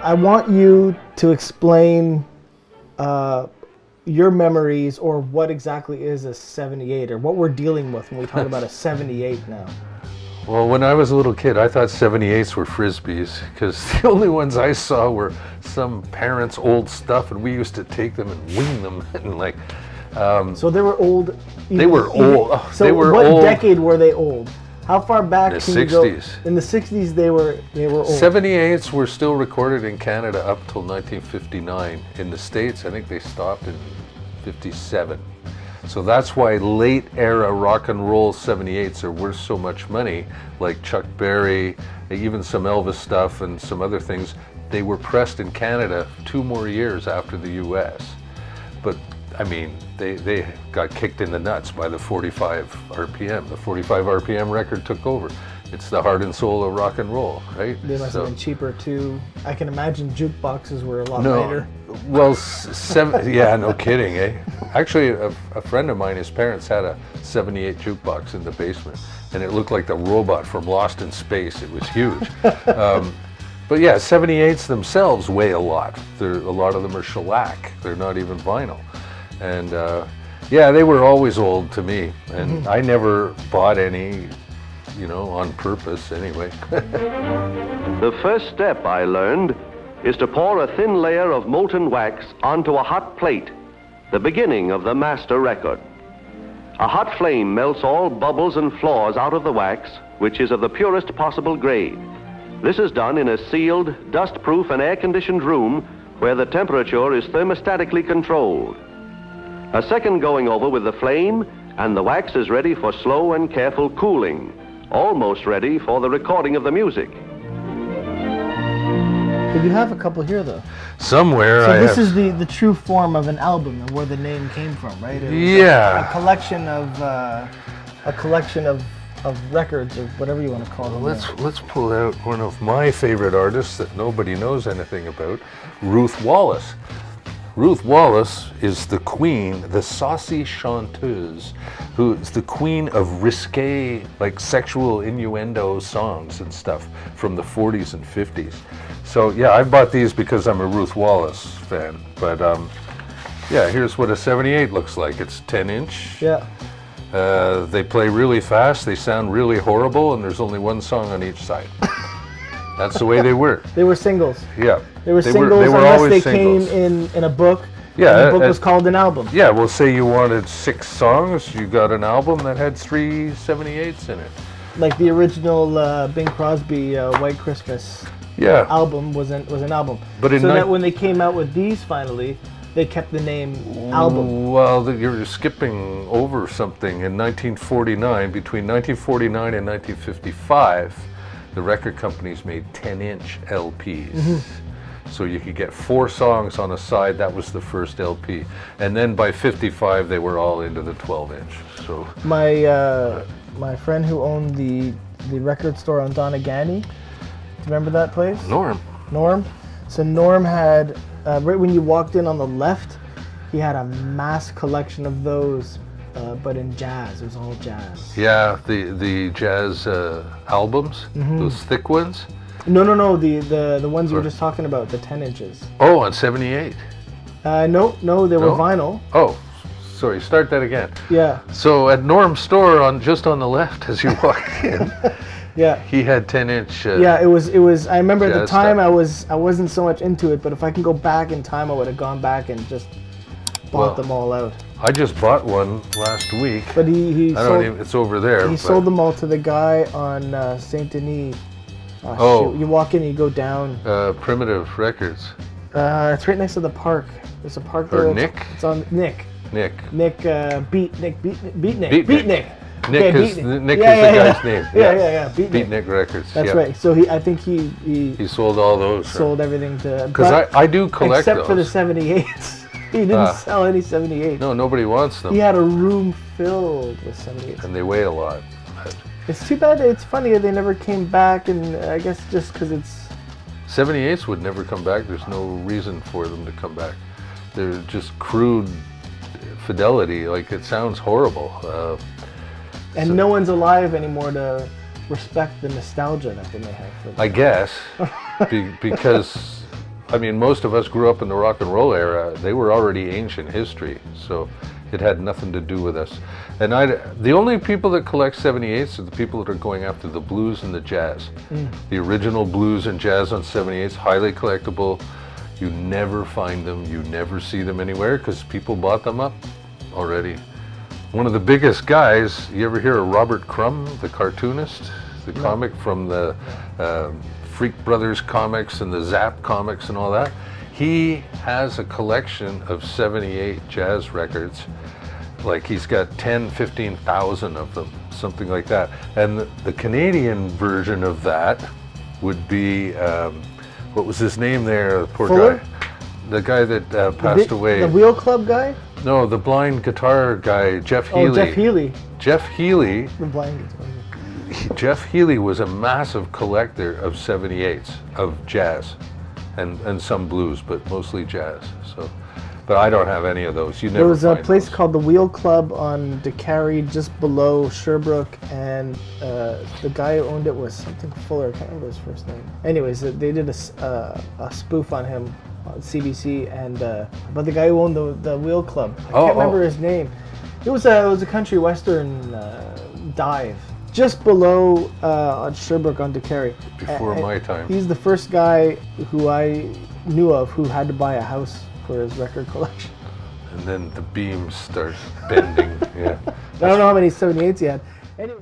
I want you to explain your memories or what exactly is a 78 or what we're dealing with when we talk about a 78 now. Well, when I was a little kid, I thought 78s were Frisbees because the only ones I saw were some parents' old stuff, and we used to take them and wing them and like. So they were old. They were old. So they were what old. decade were they old? How far back In the can you go? 60s. In the 60s, they were old. 78s were still recorded in Canada up till 1959. In the States, I think they stopped in 57. So that's why late era rock and roll 78s are worth so much money, like Chuck Berry, even some Elvis stuff and some other things. They were pressed in Canada 2 more years after the US. But I mean, they got kicked in the nuts by the 45 RPM. The 45 RPM record took over. It's the heart and soul of rock and roll, right? They must have been cheaper too. I can imagine jukeboxes were a lot later. Well, yeah, no kidding, eh? Actually, a friend of mine, his parents had a 78 jukebox in the basement, and it looked like the robot from Lost in Space. It was huge. But yeah, 78s themselves weigh a lot. A lot of them are shellac. They're not even vinyl. And yeah, they were always old to me, and I never bought any, on purpose anyway. The first step, I learned, is to pour a thin layer of molten wax onto a hot plate, the beginning of the master record. A hot flame melts all bubbles and flaws out of the wax, which is of the purest possible grade. This is done in a sealed, dust-proof and air-conditioned room where the temperature is thermostatically controlled. A second going over with the flame, and the wax is ready for slow and careful cooling, almost ready for the recording of the music. But you have a couple here, though. Somewhere. So this is the true form of an album and where the name came from, right? It was Yeah. A collection of records or whatever you want to call them. Let's pull out one of my favorite artists that nobody knows anything about, Ruth Wallace. Ruth Wallace is the queen, the saucy chanteuse, who is the queen of risque, like sexual innuendo songs and stuff from the 40s and 50s. So yeah, I bought these because I'm a Ruth Wallace fan. But yeah, here's what a 78 looks like. It's 10-inch. Yeah. They play really fast, they sound really horrible, and there's only one song on each side. That's the way they were. They were singles. Yeah. They were singles they were unless always they singles. came in a book. Yeah. And the book was called an album. Yeah, well, say you wanted 6 songs, you got an album that had 3 78s in it. Like the original Bing Crosby White Christmas album was an album. But that when they came out with these finally, they kept the name album. Well, you're skipping over something. In 1949, between 1949 and 1955, the record companies made 10-inch LPs. So you could get 4 songs on a side. That was the first LP. And then by 55, they were all into the 12-inch. So my friend who owned the record store on Doneganny, do you remember that place? Norm. So Norm had, right when you walked in on the left, he had a mass collection of those, but in jazz. It was all jazz. Yeah, the jazz albums, those thick ones. No, the ones you were just talking about, the 10 inches. Oh, on 78. No, they were vinyl. Oh, sorry, start that again. Yeah. So at Norm's store, just on the left as you walk in, yeah, he had 10-inch. Yeah, it was. I remember at the time stuff. I wasn't so much into it, but if I can go back in time, I would have gone back and just bought them all out. I just bought one last week. But it's over there. He sold them all to the guy on Saint Denis. Shoot. You walk in, you go down. Primitive Records. It's right next to the park. There's a park there. Or Nick? It's on Nick. Nick. Beat Nick. Nick is the guy's name. Yeah. Beat Nick Records. That's right. So I think he sold all those. Sold everything to. Because I do collect except those. for the 78s. He didn't sell any 78s. No, nobody wants them. He had a room filled with 78s. And they weigh a lot. It's too bad. It's funny they never came back, and I guess just because it's 78s would never come back. There's no reason for them to come back. They're just crude fidelity. Like, it sounds horrible. And no one's alive anymore to respect the nostalgia that they may have for them. I guess because I mean, most of us grew up in the rock and roll era. They were already ancient history, so it had nothing to do with us. And the only people that collect 78s are the people that are going after the blues and the jazz. The original blues and jazz on 78s, highly collectible. You never find them, you never see them anywhere because people bought them up already. One of the biggest guys, you ever hear of Robert Crumb, the cartoonist? The comic from the Freak Brothers comics and the Zap comics and all that. He has a collection of 78 jazz records. Like he's got 10, 15,000 of them, something like that. And the Canadian version of that would be, what was his name there, the poor Fuller? guy? The guy that passed away. The Wheel Club guy? No, the blind guitar guy, Jeff Healey. Oh, Jeff Healey. Jeff Healey. The blind guitar. Jeff Healey was a massive collector of 78s, of jazz, and some blues, but mostly jazz. So, but I don't have any of those. You never. There was a find place those. called the Wheel Club on DeCarry, just below Sherbrooke, and the guy who owned it was something Fuller. I can't remember his first name. Anyways, they did a spoof on him on CBC, and but the guy who owned the Wheel Club, I can't remember his name. It was a country western dive. Just below on Sherbrooke on DeCarry. Before my time. He's the first guy who I knew of who had to buy a house for his record collection. And then the beams start bending. Yeah. I don't know how many 78s he had. Anyway.